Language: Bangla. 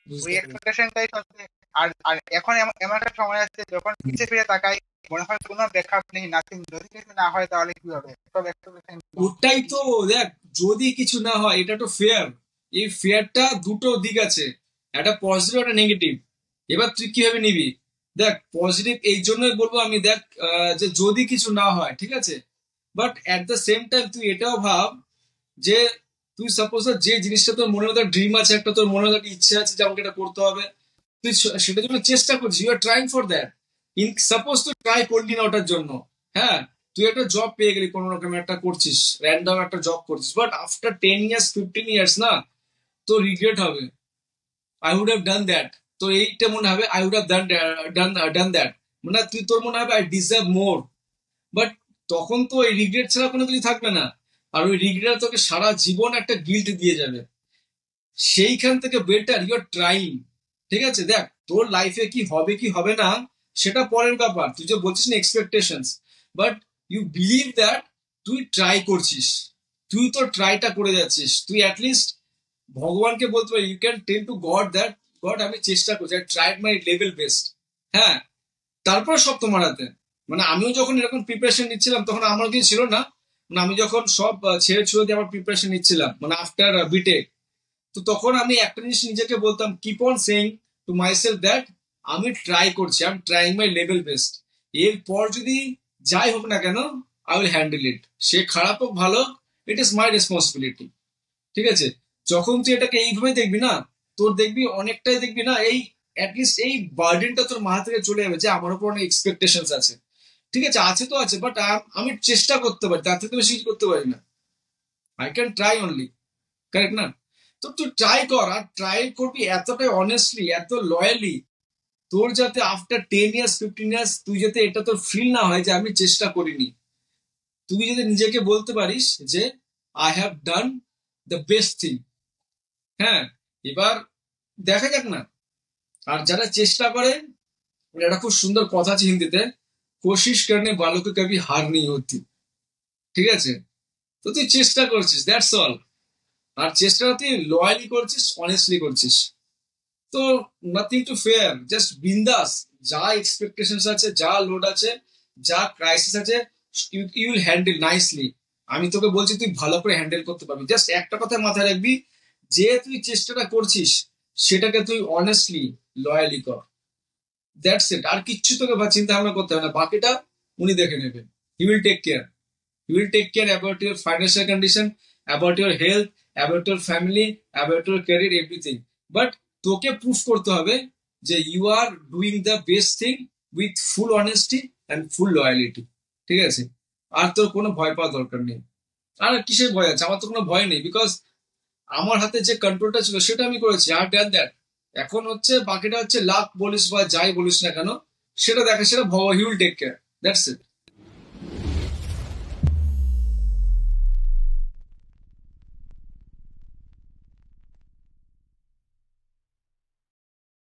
ওই বুঝতে পেরেছি। এক্সপেকটেশনটাই সবচেয়ে। আর আর এখন এমন এমন একটা সময় আছে যখন পিছিয়ে ফিরে তাকাই, মনে হয় কোনো ব্যাকআপ নেই, নাথিং, যদি কিছু না হয় তাহলে কি হবে, সব এক্সপেকটেশন ওটাই তো, দেখ, যদি কিছু না হয় এটা তো ফেয়ার। এই ফেয়ারটা দুটো দিক আছে, একটা পজিটিভ একটা নেগেটিভ। এবার তুই কিভাবে নিবি? দেখ, পজিটিভ এই জন্যই বলবো আমি, দেখ, যে যদি কিছু না হয় ঠিক আছে, but at the same time তুই এটাও ভাব যে তুই সাপোজ যে জিনিসটা তোর মনে একটা ড্রিম আছে, একটা তোর মনে একটা ইচ্ছা আছে যে আমাকে এটা করতে হবে, তুই সেটার জন্য চেষ্টা করছিস, you are trying for that. In suppose তুই ট্রাই করলি না ওটার জন্য, হ্যাঁ, তুই একটা জব পেয়ে গেলি, কোনো রকম একটা করছিস, র্যান্ডম একটা জব করছিস, বাট আফটার 10 ইয়ার্স 15 ইয়ার্স না, তো রিগ্রেট হবে, I would have done that. তো এইটা মনে হবে I would have done done done that, মানে তুই তোর মনে হবে আই ডিজার্ভ মোর। বাট তখন তো এই রিগ্রেট ছাড়া কোনো কিছু থাকবে না, আর ওই রিগ্রেট তোকে সারা জীবন একটা গিল্ট দিয়ে যাবে। সেইখান থেকে বেটার ইউ আর ট্রাইং। ঠিক আছে, দেখ, তোর লাইফে কি হবে কি হবে না সেটা পরের ব্যাপার, তুই যে বলছিস না expectations, but you believe that তুই ট্রাই করছিস, তুই তো ট্রাইটা করে যাচ্ছিস, তুই অ্যাটলিস্ট ভগবানকে বলতে পারি, you can tell to God that God আমি চেষ্টা করছি, I tried my level best. হ্যাঁ, তারপরে সব তোমার হাতে। মানে আমিও যখন এরকম প্রিপারেশন নিচ্ছিলাম তখন আমার কিছু ছিল না, মানে আমি যখন সব ছেড়ে ছুড়ে দিয়ে আমার প্রিপারেশন নিচ্ছিলাম, মানে আফটার বিটেক, তো তখন আমি একটা জিনিস নিজেকে বলতাম, keep on saying two myself that আমি ট্রাই করছি, I am trying my level best. এরপর যদি যাই হোক না কেন, আই উইল হ্যান্ডেল ইট, সে খারাপ হোক ভালো, ইট ইজ মাই রেসপন্সিবিলিটি। ঠিক আছে, যখন তুই এটাকে এইভাবে দেখবি না, তোর দেখবি অনেকটাই দেখবি না এই অ্যাটলিস্ট এই বার্ডেনটা তোর মাথা থেকে চলে যাবে যে আমার উপর অনেক এক্সপেকটেশন আছে। ঠিক আছে, আছে তো আছে, বাট আমি চেষ্টা করতে পারি, তার থেকে বেশি কিছু করতে পারি না, I can try only. Correct না? তো তুই ট্রাই কর, আর ট্রাই করবি এতটাই অনেস্টলি, এত লয়ালি, তোর যাতে আফটার 10 ইয়ার্স 15 ইয়ার্স তুই যাতে এটা তোর ফিল না হয় যে আমি চেষ্টা করিনি, তুই যদি নিজেকে বলতে পারিস যে I have done the best thing. হ্যাঁ, এবার দেখা যাক না। আর যারা চেষ্টা করে, একটা খুব সুন্দর কথা আছে হিন্দিতে, কোশিশ করনে বালো কে কবি হার নেই হতি। ঠিক আছে, তো তুই চেষ্টা করছিস, দ্যাটস অল। আর চেষ্টাটা তুই লয়ালি করছিস, অনেস্টলি করছিস, তো নাথিং টু ফেয়ার, জাস্ট বিন্দাস। যা এক্সপেকটেশন আছে, যা লোড আছে, যা ক্রাইসিস আছে, ইউ উইল হ্যান্ডেল নাইসলি। আমি তোকে বলছি তুই ভালো করে হ্যান্ডেল করতে পারবি, জাস্ট একটা কথা মাথায় রাখবি, যে তুই চেষ্টাটা করছিস সেটাকে তুই অনেস্টলি লয়ালি কর, দ্যাটস ইট। আর কিচ্ছু তোকে চিন্তা ভাবনা করতে হবে না, বাকিটা উনি দেখে নেবেন। He will take care, he will take care about your financial condition, about your health, about your family, about your career, everything. But তোকে প্রুফ করতে হবে যে you are doing the best thing with full honesty and full loyalty. ঠিক আছে, আর তোর কোনো ভয় পাওয়ার দরকার নেই। আর কিসের ভয় আছে? আমার তো কোনো ভয় নেই, বিকজ আমার হাতে যে কন্ট্রোলটা ছিল সেটা আমি করেছি, আর দ্যান দ্যাট। এখন হচ্ছে বাকিটা হচ্ছে লাক বলিস বা যাই বলিস না কেন, সেটা দেখে, সেটা he will take care, that's it.